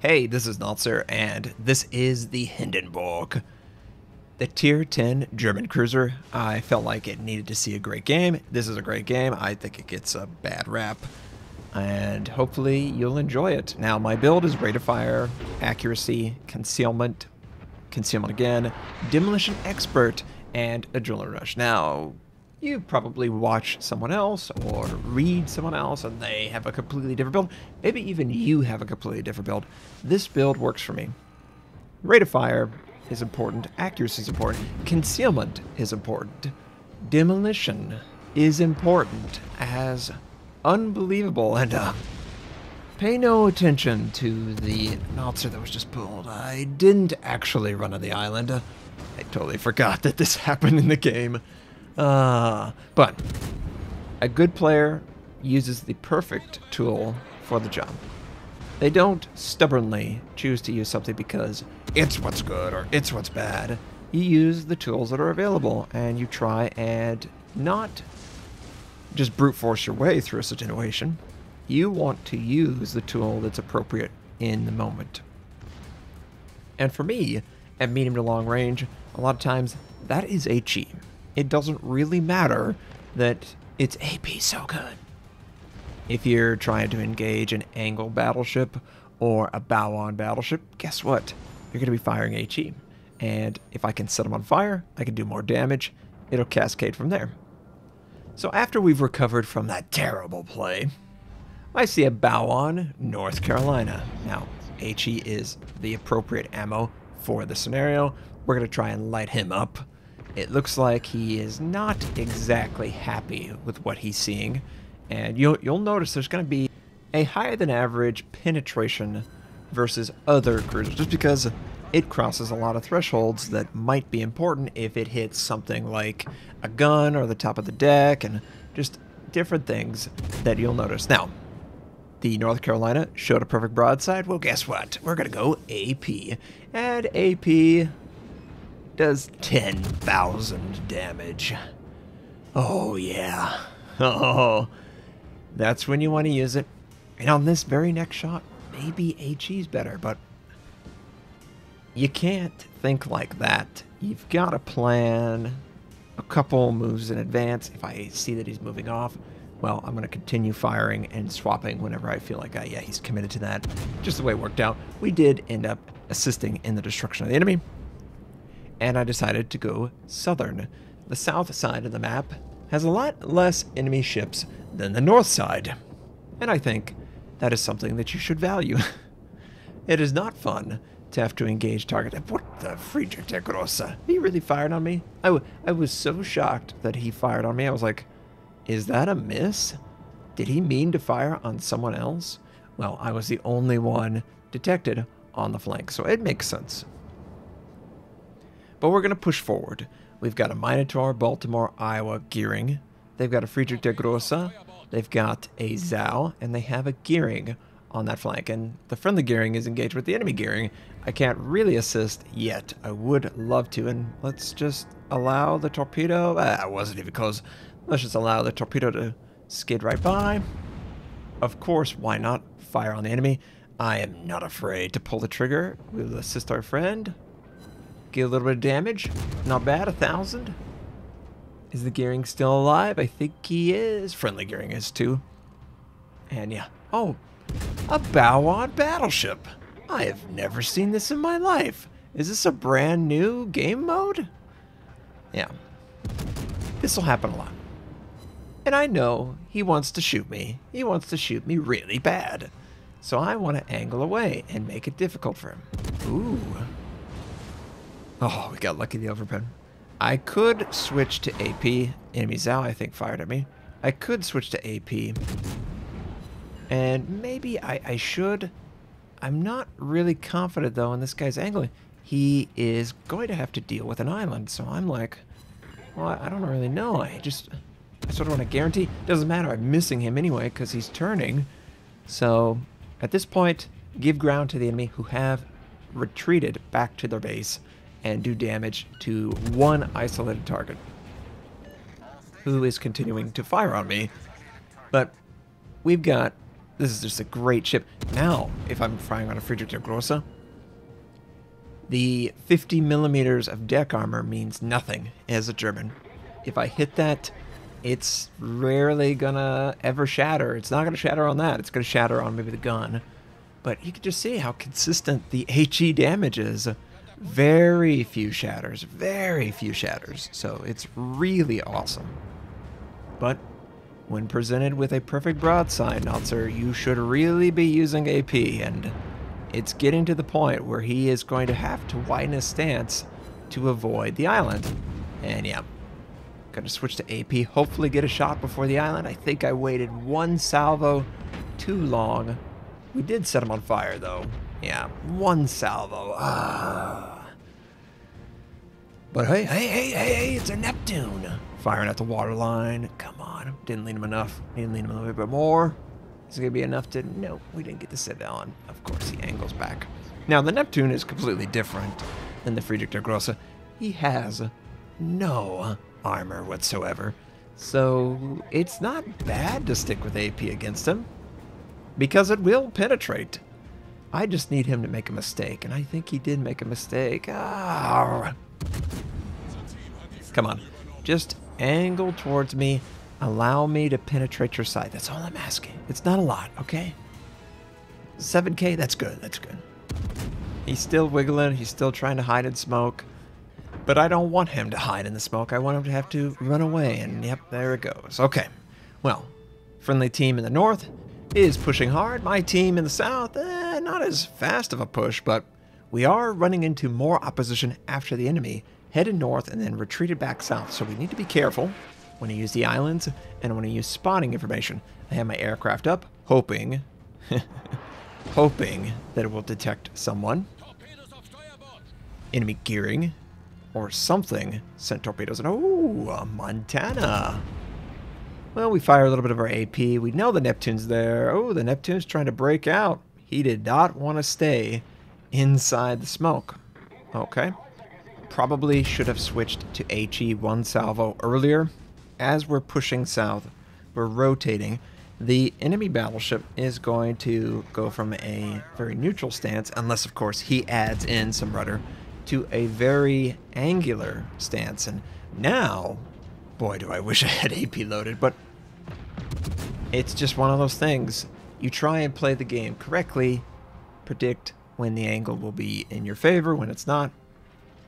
Hey, this is Notser, and this is the Hindenburg. The Tier 10 German cruiser. I felt like it needed to see a great game. This is a great game. I think it gets a bad rap, and hopefully you'll enjoy it. Now, my build is rate of fire, accuracy, concealment again, demolition expert, and adrenaline rush. Now, you probably watch someone else or read someone else and they have a completely different build. Maybe even you have a completely different build. This build works for me. Rate of fire is important. Accuracy is important. Concealment is important. Demolition is important as unbelievable. And pay no attention to the Notser that was just pulled. I didn't actually run on the island. I totally forgot that this happened in the game. But a good player uses the perfect tool for the job. They don't stubbornly choose to use something because it's what's good or it's what's bad. You use the tools that are available and you try and not just brute force your way through a situation. You want to use the tool that's appropriate in the moment. And for me, at medium to long range, a lot of times that is HE. It doesn't really matter that its AP so good. If you're trying to engage an angle battleship or a bow-on battleship, guess what? You're going to be firing HE. And if I can set them on fire, I can do more damage. It'll cascade from there. So after we've recovered from that terrible play, I see a bow-on North Carolina. Now, HE is the appropriate ammo for the scenario. We're going to try and light him up. It looks like he is not exactly happy with what he's seeing, and you'll notice there's going to be a higher than average penetration versus other cruisers, just because it crosses a lot of thresholds that might be important if it hits something like a gun or the top of the deck, and just different things that you'll notice. Now, the North Carolina showed a perfect broadside. Well, guess what? We're going to go AP, and AP does 10,000 damage. Oh, yeah. Oh, that's when you want to use it. And on this very next shot, maybe HE's better, but you can't think like that. You've got to plan a couple moves in advance. If I see that he's moving off, well, I'm going to continue firing and swapping whenever I feel like, yeah, he's committed to that. Just the way it worked out. We did end up assisting in the destruction of the enemy. And I decided to go southern. The south side of the map has a lot less enemy ships than the north side. And I think that is something that you should value. It is not fun to have to engage target. What the Friedrich Grosse? He really fired on me? I was so shocked that he fired on me. I was like, is that a miss? Did he mean to fire on someone else? Well, I was the only one detected on the flank, so it makes sense. But we're going to push forward. We've got a Minotaur, Baltimore, Iowa gearing. They've got a Friedrich der Grosse. They've got a Zau, and they have a gearing on that flank. And the friendly gearing is engaged with the enemy gearing. I can't really assist yet. I would love to. And let's just allow the torpedo. It wasn't even close. Let's just allow the torpedo to skid right by. Of course, why not fire on the enemy? I am not afraid to pull the trigger. We'll assist our friend. Get a little bit of damage. Not bad, 1,000. Is the gearing still alive? I think he is. Friendly gearing is too. And yeah. Oh, a bow-on battleship. I have never seen this in my life. Is this a brand new game mode? Yeah. This will happen a lot. And I know he wants to shoot me. He wants to shoot me really bad. So I want to angle away and make it difficult for him. Ooh. Oh, we got lucky the overpen. I could switch to AP. Enemy Zao, I think, fired at me. I could switch to AP. And maybe I should. I'm not really confident, though, in this guy's angling. He is going to have to deal with an island. So I'm like, well, I don't really know. I sort of want to guarantee. Doesn't matter. I'm missing him anyway because he's turning. So at this point, give ground to the enemy who have retreated back to their base and do damage to one isolated target who is continuing to fire on me. But we've got This is just a great ship. Now, if I'm firing on a Friedrich der Grosse, the 50 millimeters of deck armor means nothing as a German. If I hit that, it's rarely gonna ever shatter. It's not gonna shatter on that. It's gonna shatter on maybe the gun. But you can just see how consistent the HE damage is. Very few shatters. Very few shatters. So it's really awesome. But when presented with a perfect broadside, Notser, you should really be using AP, and it's getting to the point where he is going to have to widen his stance to avoid the island. And yeah, gonna switch to AP, hopefully get a shot before the island. I think I waited one salvo too long. We did set him on fire, though. Yeah, one salvo. But hey, it's a Neptune. Firing at the waterline. Come on. Didn't lean him enough. Need to lean him a little bit more. Is it going to be enough to... No, we didn't get to sit on. Of course, he angles back. Now, the Neptune is completely different than the Friedrich der Grosse. He has no armor whatsoever. So, it's not bad to stick with AP against him, because it will penetrate. I just need him to make a mistake, and I think he did make a mistake. Come on. Just angle towards me. Allow me to penetrate your side. That's all I'm asking. It's not a lot, okay? 7K, that's good. That's good. He's still wiggling. He's still trying to hide in smoke. But I don't want him to hide in the smoke. I want him to have to run away. And yep, there it goes. Okay. Well, friendly team in the north is pushing hard. My team in the south, not as fast of a push, but we are running into more opposition after the enemy headed north and then retreated back south. So we need to be careful when I use the islands and when I use spawning information. I have my aircraft up, hoping, hoping that it will detect someone. Enemy gearing or something sent torpedoes. And oh, Montana. Well, we fire a little bit of our AP. We know the Neptune's there. Oh, the Neptune's trying to break out. He did not want to stay inside the smoke. Okay. Probably should have switched to HE one salvo earlier. As we're pushing south, we're rotating. The enemy battleship is going to go from a very neutral stance, unless, of course, he adds in some rudder, to a very angular stance. And now, boy, do I wish I had AP loaded, but it's just one of those things. You try and play the game correctly, predict when the angle will be in your favor, when it's not.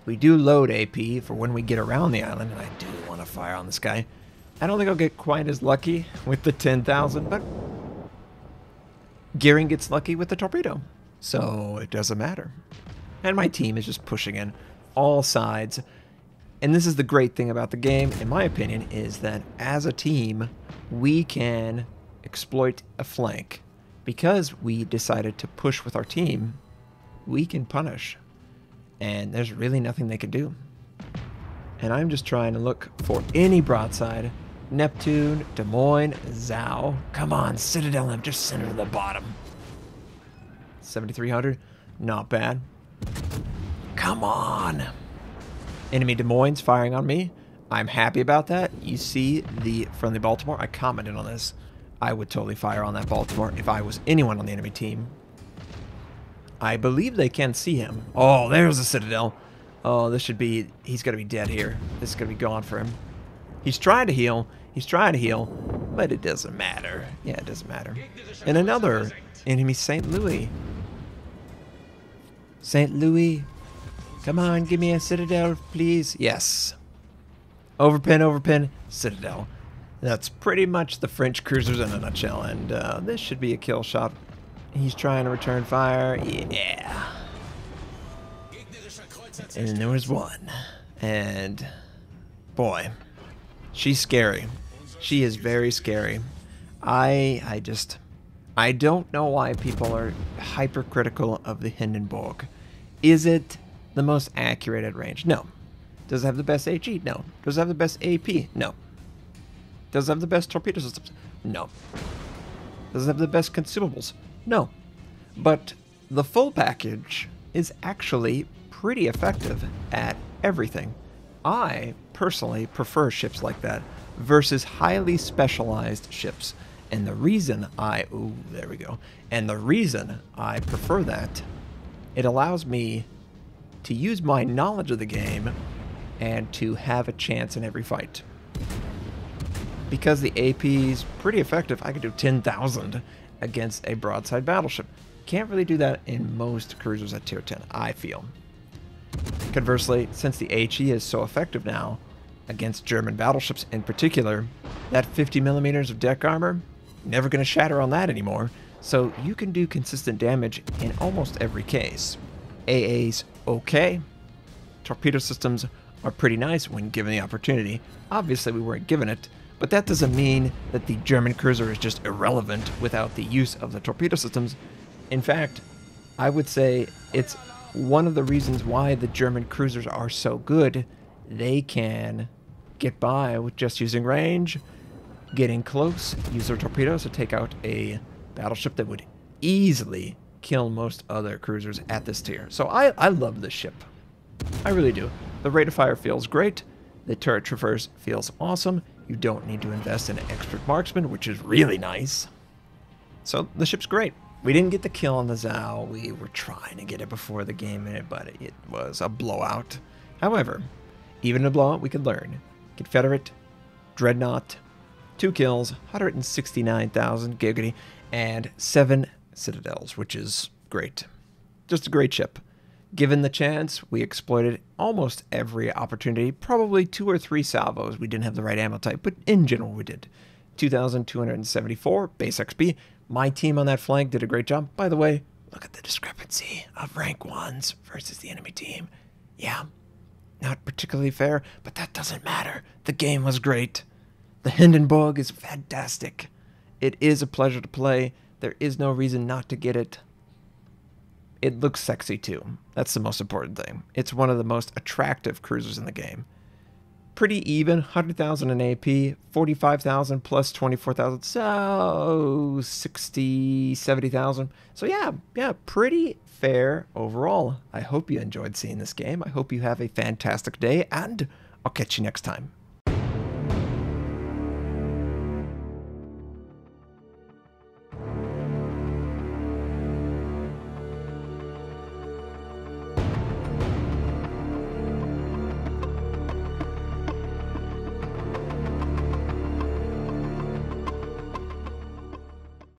We do load AP for when we get around the island, and I do want to fire on this guy. I don't think I'll get quite as lucky with the 10,000, but Gearing gets lucky with the torpedo, so it doesn't matter. And my team is just pushing in all sides. And this is the great thing about the game, in my opinion, is that as a team, we can exploit a flank. Because we decided to push with our team, we can punish. And there's really nothing they can do. And I'm just trying to look for any broadside. Neptune, Des Moines, Zhao. Come on, Citadel, I'm just send it to the bottom. 7,300, not bad. Come on. Enemy Des Moines firing on me. I'm happy about that. You see the friendly Baltimore. I commented on this. I would totally fire on that Baltimore if I was anyone on the enemy team. I believe they can see him. Oh, there's a Citadel. Oh, this should be... He's going to be dead here. This is going to be gone for him. He's trying to heal. He's trying to heal. But it doesn't matter. Yeah, it doesn't matter. And another enemy, St. Louis. St. Louis. Come on, give me a Citadel, please. Yes. Overpin, Citadel. That's pretty much the French cruisers in a nutshell. And this should be a kill shot. He's trying to return fire. Yeah. And then there was one. And boy, she's scary. She is very scary. I don't know why people are hypercritical of the Hindenburg. Is it the most accurate at range? No. Does it have the best HE? No. Does it have the best AP? No. Does it have the best torpedo systems? No. Does it have the best consumables? No. But the full package is actually pretty effective at everything. I personally prefer ships like that versus highly specialized ships. And the reason ooh, there we go. And the reason I prefer that, it allows me to use my knowledge of the game and to have a chance in every fight. Because the AP is pretty effective, I could do 10,000 against a broadside battleship. Can't really do that in most cruisers at tier 10, I feel. Conversely, since the HE is so effective now against German battleships in particular, that 50 millimeters of deck armor, never going to shatter on that anymore, so you can do consistent damage in almost every case. AA's okay. Torpedo systems are pretty nice when given the opportunity. Obviously we weren't given it, but that doesn't mean that the German cruiser is just irrelevant without the use of the torpedo systems. In fact, I would say it's one of the reasons why the German cruisers are so good. They can get by with just using range, getting close, use their torpedoes to take out a battleship that would easily kill most other cruisers at this tier. So I love this ship. I really do. The rate of fire feels great. The turret traverse feels awesome. You don't need to invest in an expert marksman, which is really nice. So the ship's great. We didn't get the kill on the Zao. We were trying to get it before the game ended, but it was a blowout. However, even in a blowout, we could learn. Confederate, Dreadnought, 2 kills, 169,000 giggity, and 7 citadels, which is great. Just a great ship. Given the chance, we exploited almost every opportunity, probably 2 or 3 salvos. We didn't have the right ammo type, but in general we did. 2,274 base XP. My team on that flank did a great job. By the way, look at the discrepancy of rank 1s versus the enemy team. Yeah, not particularly fair, but that doesn't matter. The game was great. The Hindenburg is fantastic. It is a pleasure to play. There is no reason not to get it. It looks sexy too. That's the most important thing. It's one of the most attractive cruisers in the game. Pretty even, 100,000 in AP, 45,000 plus 24,000, so 60, 70,000. So yeah, pretty fair overall. I hope you enjoyed seeing this game. I hope you have a fantastic day, and I'll catch you next time.